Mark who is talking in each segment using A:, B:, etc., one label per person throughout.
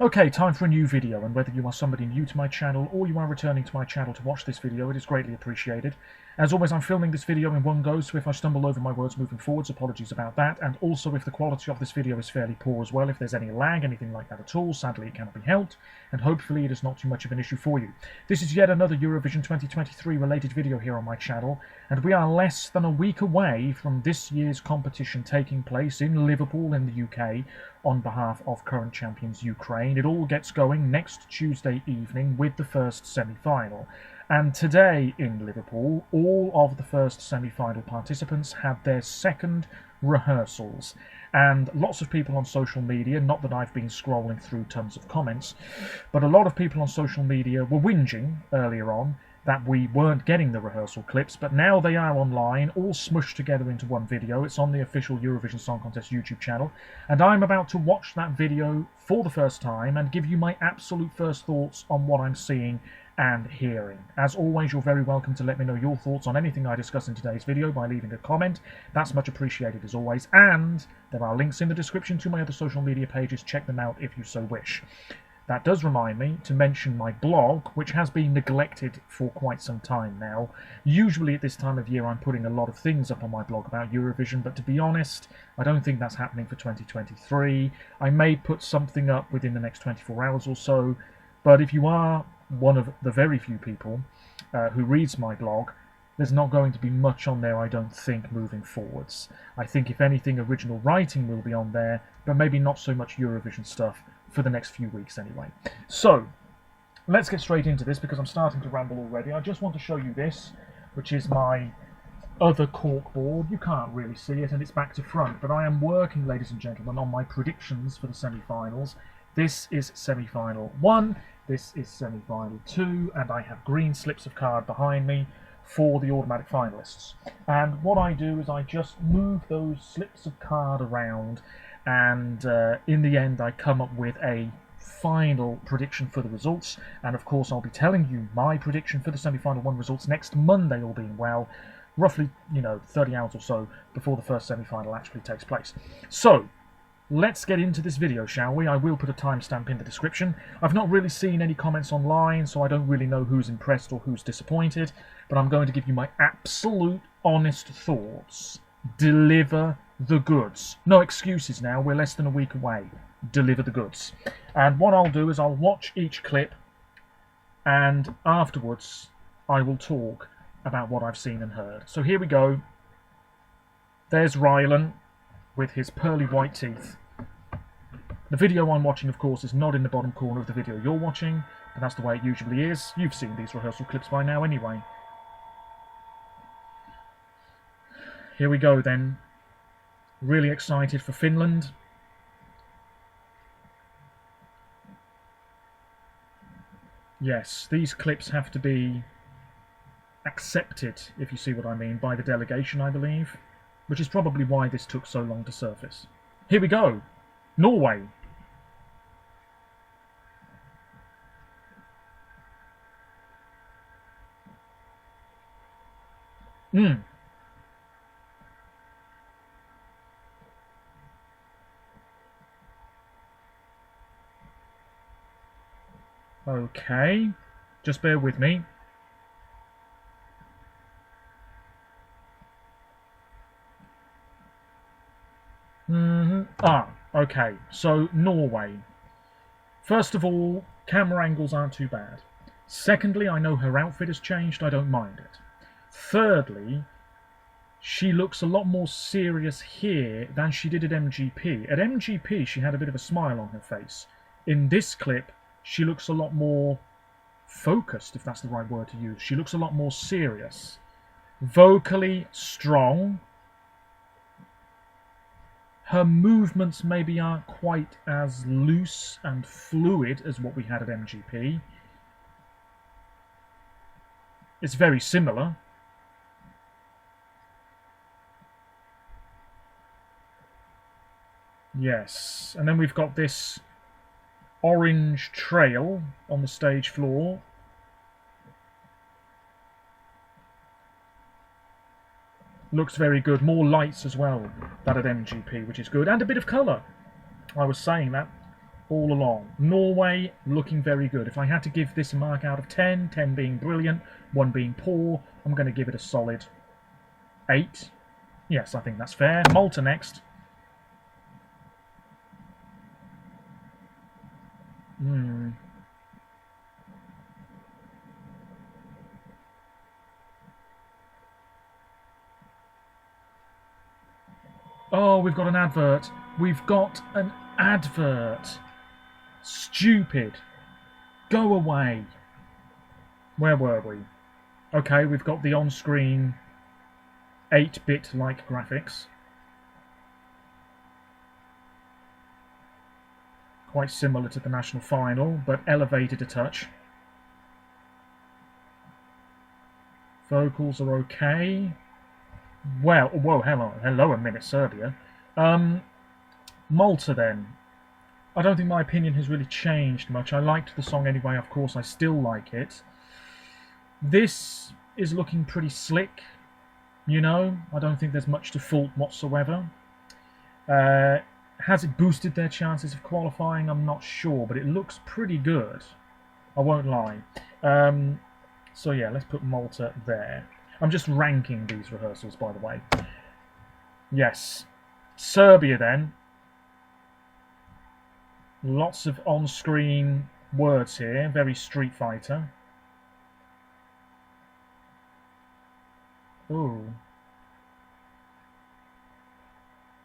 A: Okay, time for a new video, and whether you are somebody new to my channel or you are returning to my channel to watch this video, it is greatly appreciated. As always, I'm filming this video in one go, so if I stumble over my words moving forwards, apologies about that, and also if the quality of this video is fairly poor as well, if there's any lag, anything like that at all, sadly it cannot be helped, and hopefully it is not too much of an issue for you. This is yet another Eurovision 2023 related video here on my channel, and we are less than a week away from this year's competition taking place in Liverpool in the UK on behalf of current champions Ukraine. It all gets going next Tuesday evening with the first semi-final. And today in Liverpool, all of the first semi-final participants had their second rehearsals. And lots of people on social media, not that I've been scrolling through tons of comments, but a lot of people on social media were whinging earlier on that we weren't getting the rehearsal clips, but now they are online, all smushed together into one video. It's on the official Eurovision Song Contest YouTube channel, and I'm about to watch that video for the first time and give you my absolute first thoughts on what I'm seeing and hearing. As always, you're very welcome to let me know your thoughts on anything I discuss in today's video by leaving a comment. That's much appreciated as always, and there are links in the description to my other social media pages. Check them out if you so wish. That does remind me to mention my blog, which has been neglected for quite some time now. Usually at this time of year I'm putting a lot of things up on my blog about Eurovision, but to be honest, I don't think that's happening for 2023. I may put something up within the next 24 hours or so, but if you are one of the very few people who reads my blog, there's not going to be much on there, I don't think, moving forwards. I think, if anything, original writing will be on there, but maybe not so much Eurovision stuff for the next few weeks anyway. So, let's get straight into this because I'm starting to ramble already. I just want to show you this, which is my other corkboard. You can't really see it, and it's back to front, but I am working, ladies and gentlemen, on my predictions for the semi-finals. This is semi-final 1, this is semi-final 2, and I have green slips of card behind me for the automatic finalists. And what I do is I just move those slips of card around, and in the end I come up with a final prediction for the results. And of course I'll be telling you my prediction for the semi-final 1 results next Monday, all being well, roughly 30 hours or so before the first semi-final actually takes place. So let's get into this video, shall we? I will put a timestamp in the description. I've not really seen any comments online, so I don't really know who's impressed or who's disappointed, but I'm going to give you my absolute honest thoughts. Deliver the goods. No excuses now, we're less than a week away. Deliver the goods. And what I'll do is I'll watch each clip, and afterwards I will talk about what I've seen and heard. So here we go. There's Rylan with his pearly white teeth. The video I'm watching, of course, is not in the bottom corner of the video you're watching, but that's the way it usually is. You've seen these rehearsal clips by now anyway. Here we go then. Really excited for Finland. Yes, these clips have to be accepted, if you see what I mean, by the delegation, I believe, which is probably why this took so long to surface. Here we go. Norway. Okay, just bear with me. Okay, so Norway. First of all, camera angles aren't too bad. Secondly, I know her outfit has changed, I don't mind it. Thirdly, she looks a lot more serious here than she did at MGP. At MGP, she had a bit of a smile on her face. In this clip, she looks a lot more focused, if that's the right word to use. She looks a lot more serious. Vocally strong. Her movements maybe aren't quite as loose and fluid as what we had at MGP. It's very similar. Yes, and then we've got this orange trail on the stage floor. Looks very good. More lights as well than at MGP, which is good. And a bit of colour. I was saying that all along. Norway looking very good. If I had to give this a mark out of 10, 10 being brilliant, 1 being poor, I'm going to give it a solid 8. Yes, I think that's fair. Malta next. Oh, we've got an advert. We've got an advert. Stupid. Go away. Where were we? Okay, we've got the on-screen 8-bit like graphics. Quite similar to the national final, but elevated a touch. Vocals are okay. Well, whoa, hello a minute, Serbia. Malta then. I don't think my opinion has really changed much. I liked the song anyway, of course, I still like it. This is looking pretty slick, you know. I don't think there's much to fault whatsoever. Has it boosted their chances of qualifying? I'm not sure, but it looks pretty good. I won't lie. So yeah, let's put Malta there. I'm just ranking these rehearsals, by the way. Yes. Serbia then. Lots of on-screen words here. Very Street Fighter. Ooh.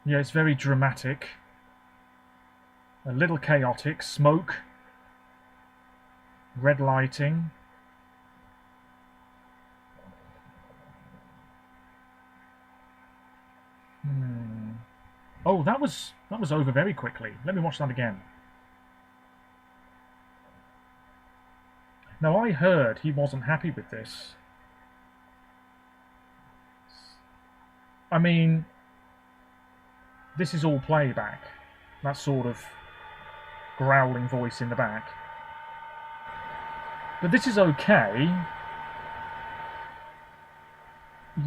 A: Yeah, it's very dramatic. A little chaotic. Smoke. Red lighting. Oh, that was over very quickly. Let me watch that again. Now, I heard he wasn't happy with this. I mean, this is all playback. That sort of growling voice in the back. But this is okay.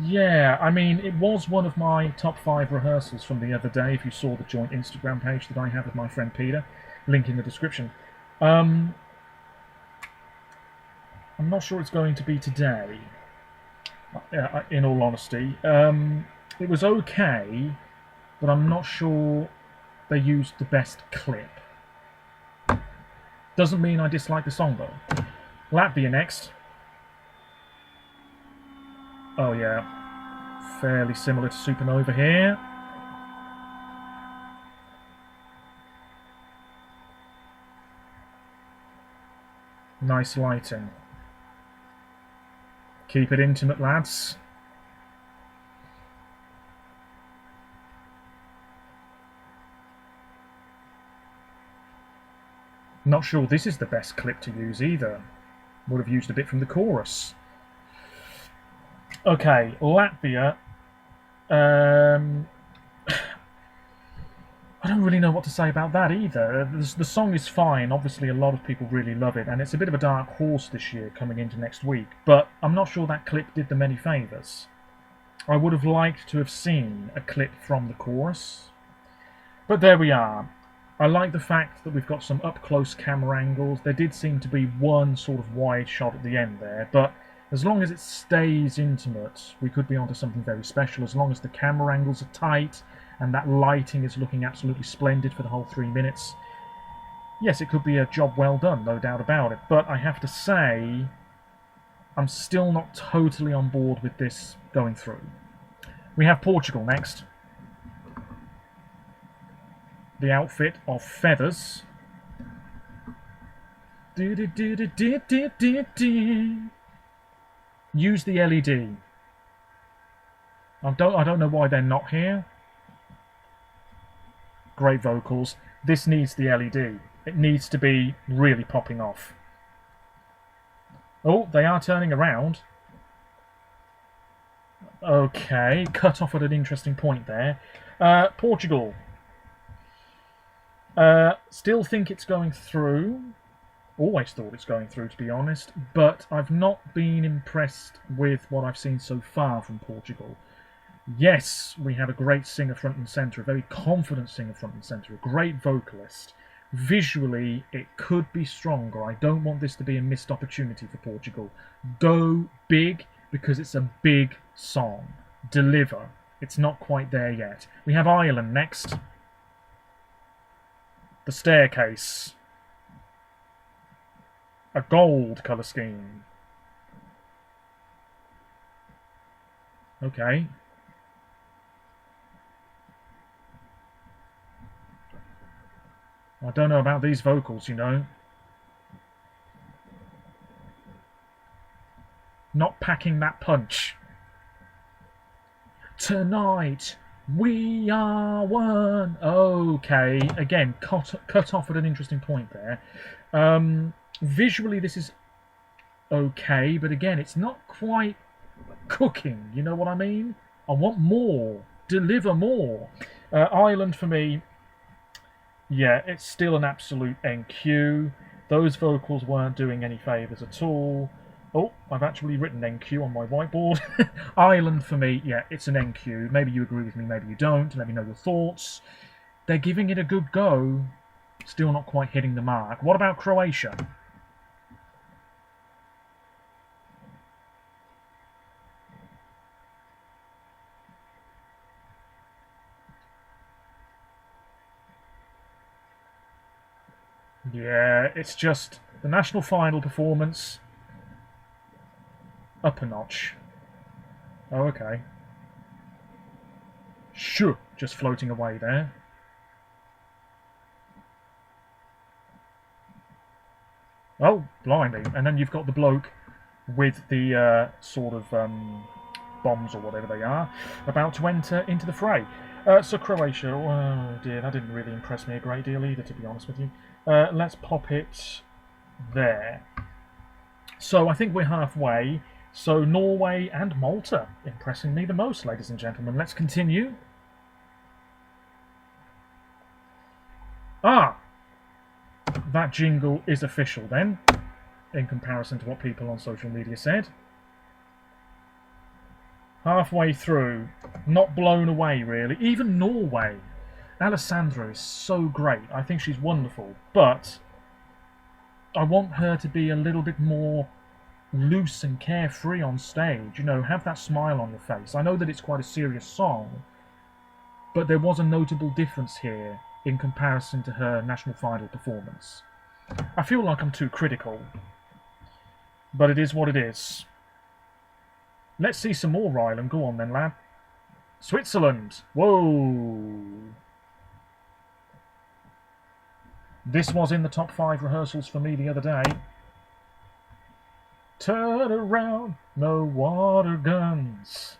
A: Yeah, I mean, it was one of my top 5 rehearsals from the other day, if you saw the joint Instagram page that I have with my friend Peter. Link in the description. I'm not sure it's going to be today, in all honesty. It was okay, but I'm not sure they used the best clip. Doesn't mean I dislike the song, though. Latvia next. Oh yeah, fairly similar to Supernova here. Nice lighting. Keep it intimate, lads. Not sure this is the best clip to use either. Would have used a bit from the chorus. Okay, Latvia. I don't really know what to say about that either. The song is fine. Obviously, a lot of people really love it, and it's a bit of a dark horse this year coming into next week. But I'm not sure that clip did them any favours. I would have liked to have seen a clip from the chorus. But there we are. I like the fact that we've got some up-close camera angles. There did seem to be one sort of wide shot at the end there, but as long as it stays intimate, we could be onto something very special. As long as the camera angles are tight and that lighting is looking absolutely splendid for the whole 3 minutes. Yes, it could be a job well done, no doubt about it. But I have to say, I'm still not totally on board with this going through. We have Portugal next. The outfit of feathers. Use the LED. I don't know why they're not here. Great vocals. This needs the LED. It needs to be really popping off. Oh, they are turning around. Okay, cut off at an interesting point there. Portugal. Still think it's going through. Always thought it's going through, to be honest. But I've not been impressed with what I've seen so far from Portugal. Yes, we have a great singer front and centre, a very confident singer front and centre, a great vocalist. Visually, it could be stronger. I don't want this to be a missed opportunity for Portugal. Go big, because it's a big song. Deliver. It's not quite there yet. We have Ireland next. The Staircase. A gold colour scheme. Okay. I don't know about these vocals, you know. Not packing that punch. Tonight, we are one. Okay, again, cut off at an interesting point there. Visually, this is okay, but again, it's not quite cooking. You know what I mean? I want more. Deliver more. Ireland, for me, yeah, it's still an absolute NQ. Those vocals weren't doing any favours at all. Oh, I've actually written NQ on my whiteboard. Ireland, for me, yeah, it's an NQ. Maybe you agree with me, maybe you don't. Let me know your thoughts. They're giving it a good go. Still not quite hitting the mark. What about Croatia? Yeah, it's just the national final performance up a notch. Oh, okay. Sure, just floating away there. Oh, blimey. And then you've got the bloke with the sort of bombs or whatever they are about to enter into the fray. So Croatia, oh dear, that didn't really impress me a great deal either, to be honest with you. Let's pop it there. So I think we're halfway. So Norway and Malta impressing me the most, ladies and gentlemen. Let's continue. Ah, that jingle is official then, in comparison to what people on social media said. Halfway through, not blown away really. Even Norway. Alessandra is so great. I think she's wonderful, but I want her to be a little bit more loose and carefree on stage. You know, have that smile on your face. I know that it's quite a serious song, but there was a notable difference here in comparison to her national final performance. I feel like I'm too critical, but it is what it is. Let's see some more Ryland. Go on then, lad. Switzerland. Whoa. This was in the top 5 rehearsals for me the other day. Turn around, no water guns.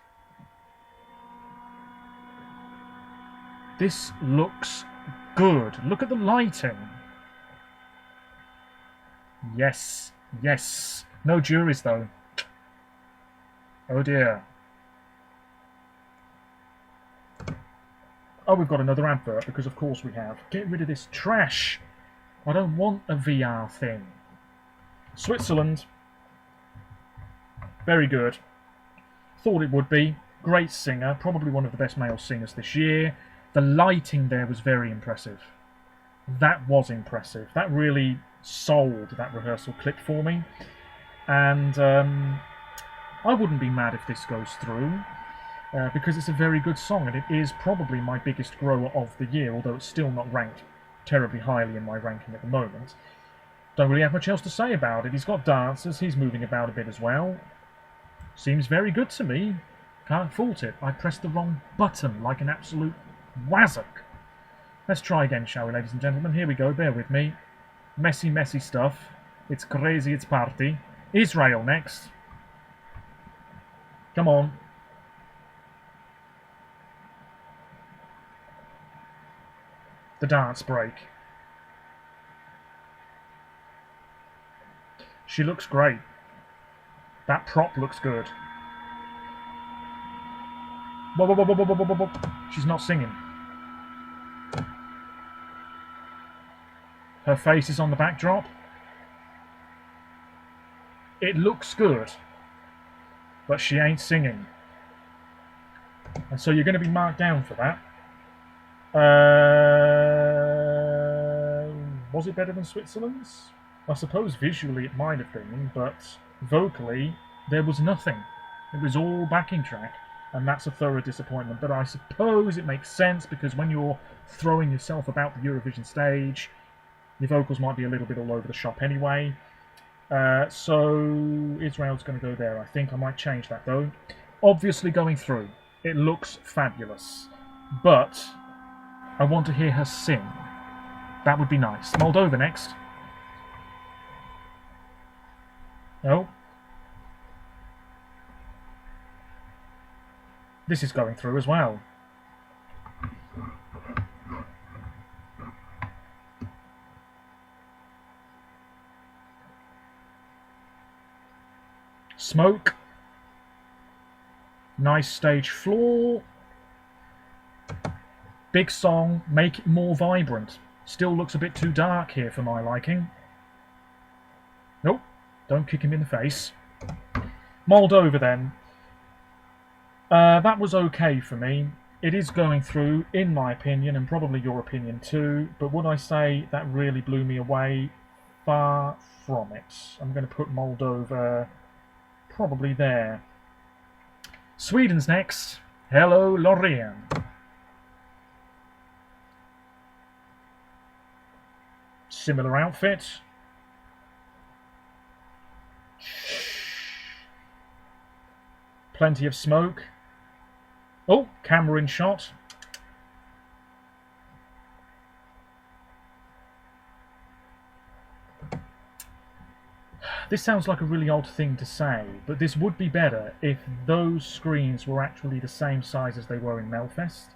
A: This looks good. Look at the lighting. Yes, yes. No juries though. Oh dear. Oh, we've got another advert, because of course we have. Get rid of this trash. I don't want a VR thing. Switzerland. Very good. Thought it would be. Great singer. Probably one of the best male singers this year. The lighting there was very impressive. That was impressive. That really sold that rehearsal clip for me. And I wouldn't be mad if this goes through, because it's a very good song, and it is probably my biggest grower of the year, although it's still not ranked terribly highly in my ranking at the moment. Don't really have much else to say about it. He's got dancers, he's moving about a bit as well. Seems very good to me. Can't fault it. I pressed the wrong button like an absolute wazzock. Let's try again, shall we, ladies and gentlemen? Here we go, bear with me. Messy, messy stuff. It's crazy, it's party. Israel next. Come on. The dance break. She looks great. That prop looks good. Whoa, whoa, whoa, whoa, whoa, whoa, whoa. She's not singing. Her face is on the backdrop. It looks good, but she ain't singing. And so you're going to be marked down for that. Was it better than Switzerland's? I suppose visually it might have been, but vocally there was nothing. It was all backing track, and that's a thorough disappointment. But I suppose it makes sense because when you're throwing yourself about the Eurovision stage, your vocals might be a little bit all over the shop anyway. So Israel's going to go there. I think I might change that though. Obviously going through. It looks fabulous. But I want to hear her sing. That would be nice. Moldova next. Oh. This is going through as well. Smoke. Nice stage floor. Big song. Make it more vibrant. Still looks a bit too dark here for my liking. Nope. Don't kick him in the face. Moldova then. That was okay for me. It is going through, in my opinion, and probably your opinion too, but would I say that really blew me away? Far from it. I'm going to put Moldova probably there. Sweden's next. Hello, Loreen. Similar outfit. Plenty of smoke. Oh, camera in shot. This sounds like a really odd thing to say, but this would be better if those screens were actually the same size as they were in Melfest.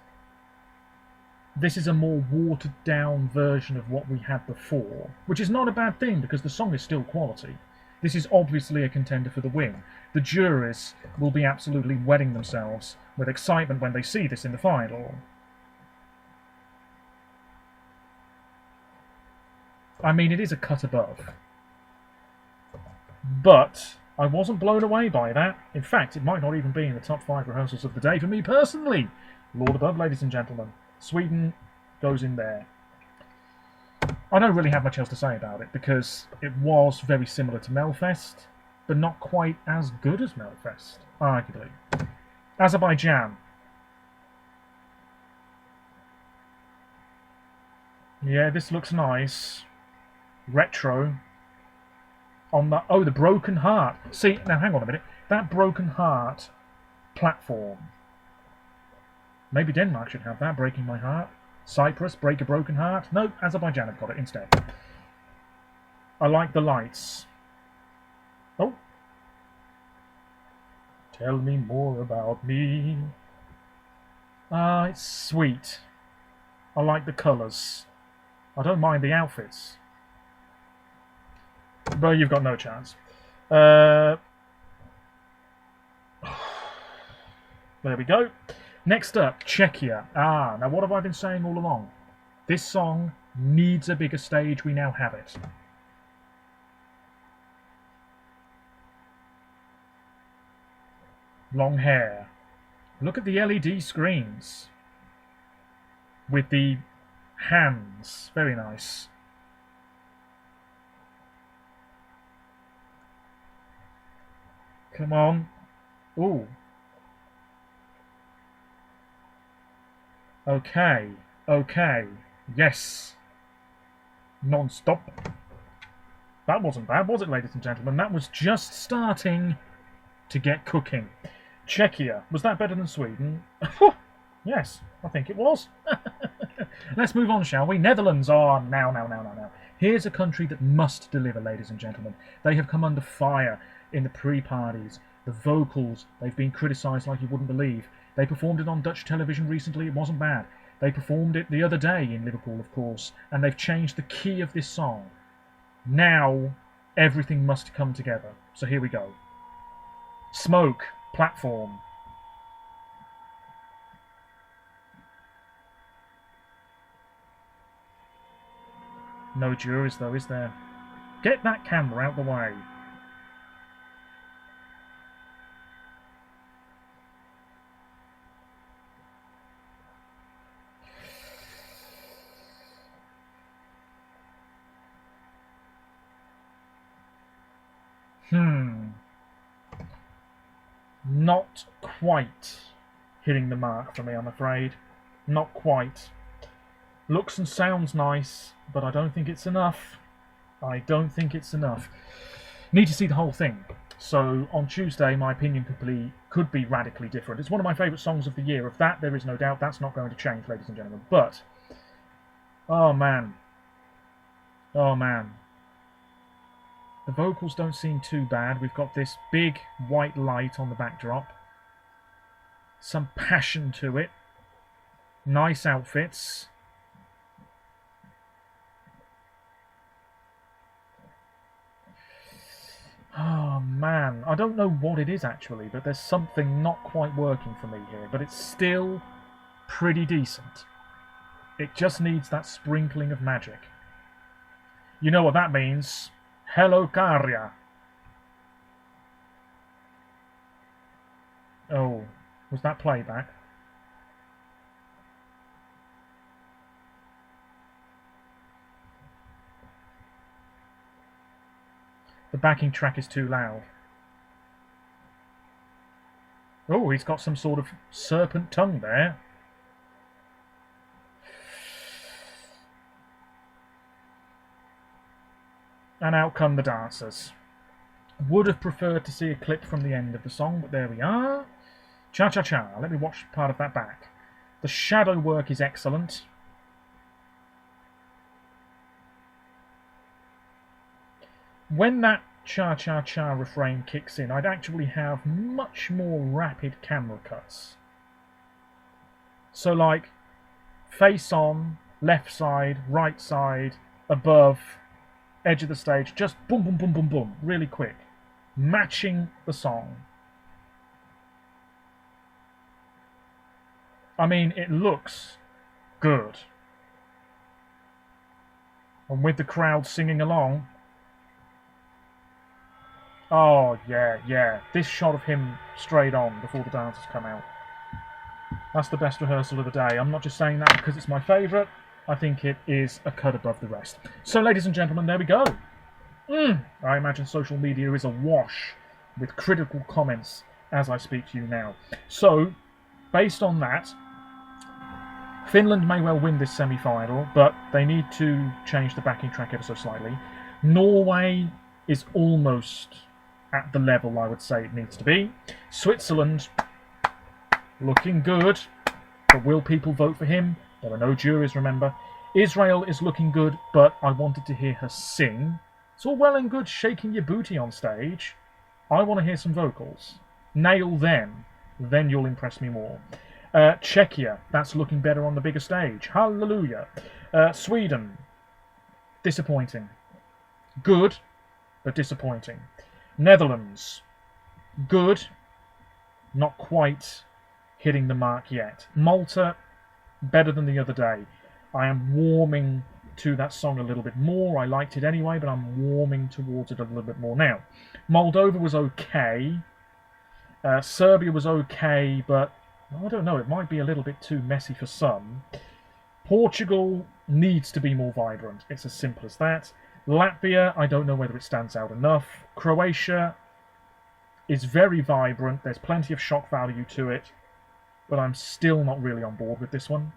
A: This is a more watered down version of what we had before, which is not a bad thing because the song is still quality. This is obviously a contender for the win. The juries will be absolutely wetting themselves with excitement when they see this in the final. I mean, it is a cut above. But I wasn't blown away by that. In fact, it might not even be in the top 5 rehearsals of the day for me personally. Lord above, ladies and gentlemen. Sweden goes in there. I don't really have much else to say about it because it was very similar to Melfest, but not quite as good as Melfest, arguably. Azerbaijan. Yeah, this looks nice. Retro. On the the Broken Heart. See, now hang on a minute. That Broken Heart platform. Maybe Denmark should have that, Breaking My Heart. Cyprus, Break a Broken Heart. No, Azerbaijan have got it instead. I like the lights. Oh. Tell me more about me. Ah, it's sweet. I like the colours. I don't mind the outfits. But you've got no chance. There we go. Next up, Czechia. Now what have I been saying all along? This song needs a bigger stage. We now have it. Long hair. Look at the LED screens. With the hands. Very nice. Come on. Ooh. Okay. Okay. Yes. Non-stop. That wasn't bad, was it, ladies and gentlemen? That was just starting to get cooking. Czechia. Was that better than Sweden? Yes, I think it was. Let's move on, shall we? Netherlands. Now. Here's a country that must deliver, ladies and gentlemen. They have come under fire in the pre-parties. The vocals, they've been criticised like you wouldn't believe. They performed it on Dutch television recently. It wasn't bad. They performed it the other day in Liverpool, of course, and they've changed the key of this song. Now, everything must come together. So here we go. Smoke, platform. No juries, though, is there? Get that camera out the way. Not quite hitting the mark for me, I'm afraid. Not quite. Looks and sounds nice, but I don't think it's enough. I don't think it's enough. Need to see the whole thing. So on Tuesday, my opinion could be radically different. It's one of my favourite songs of the year. Of that, there is no doubt. That's not going to change, ladies and gentlemen. But, oh man. Oh man. The vocals don't seem too bad. We've got this big white light on the backdrop. Some passion to it. Nice outfits. Oh man, I don't know what it is actually, but there's something not quite working for me here, but it's still pretty decent. It just needs that sprinkling of magic. You know what that means. Hello, Karya. Oh, was that playback? The backing track is too loud. Oh, he's got some sort of serpent tongue there. And out come the dancers. Would have preferred to see a clip from the end of the song, but there we are. Cha-cha-cha. Let me watch part of that back. The shadow work is excellent. When that cha-cha-cha refrain kicks in, I'd actually have much more rapid camera cuts. So like, face on, left side, right side, above, edge of the stage, just boom, boom, boom, boom, boom, really quick. Matching the song. I mean, it looks good. And with the crowd singing along. Oh, yeah. This shot of him straight on before the dancers come out. That's the best rehearsal of the day. I'm not just saying that because it's my favourite. I think it is a cut above the rest. So, ladies and gentlemen, there we go. I imagine social media is awash with critical comments as I speak to you now. So, based on that, Finland may well win this semi-final, but they need to change the backing track ever so slightly. Norway is almost at the level I would say it needs to be. Switzerland, looking good, but will people vote for him? There are no juries, remember. Israel is looking good, but I wanted to hear her sing. It's all well and good shaking your booty on stage. I want to hear some vocals. Nail them, then you'll impress me more. Czechia, that's looking better on the bigger stage. Hallelujah. Sweden, disappointing. Good, but disappointing. Netherlands, good, not quite hitting the mark yet. Malta, better than the other day. I am warming to that song a little bit more. I liked it anyway, but I'm warming towards it a little bit more now. Moldova was okay. Serbia was okay, but I don't know, it might be a little bit too messy for some. Portugal needs to be more vibrant. It's as simple as that. Latvia, I don't know whether it stands out enough. Croatia is very vibrant. There's plenty of shock value to it, but I'm still not really on board with this one.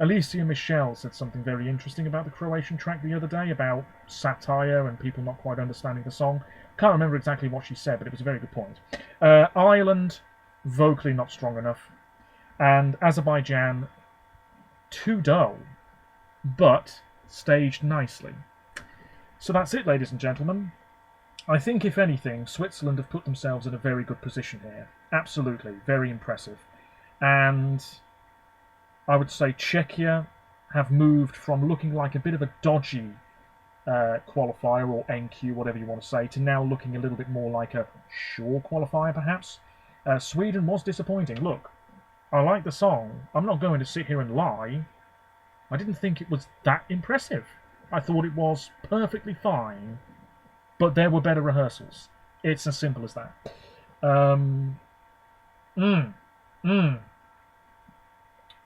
A: Alicia Michelle said something very interesting about the Croatian track the other day, about satire and people not quite understanding the song. Can't remember exactly what she said, but it was a very good point. Ireland, vocally not strong enough. And Azerbaijan, too dull, but staged nicely. So that's it, ladies and gentlemen. I think, if anything, Switzerland have put themselves in a very good position here. Absolutely, very impressive. And I would say Czechia have moved from looking like a bit of a dodgy qualifier, or NQ, whatever you want to say, to now looking a little bit more like a sure qualifier, perhaps. Sweden was disappointing. Look, I like the song. I'm not going to sit here and lie. I didn't think it was that impressive. I thought it was perfectly fine, but there were better rehearsals. It's as simple as that.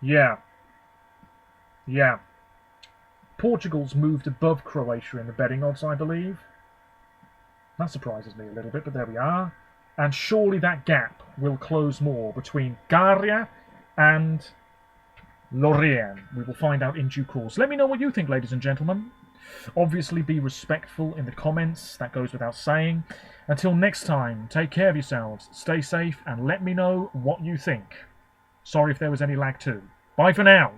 A: Yeah. Portugal's moved above Croatia in the betting odds, I believe. That surprises me a little bit, but there we are. And surely that gap will close more between Garia and Lorient. We will find out in due course. Let me know what you think, ladies and gentlemen. Obviously, be respectful in the comments. That goes without saying. Until next time, take care of yourselves, stay safe, and let me know what you think. Sorry if there was any lag too. Bye for now.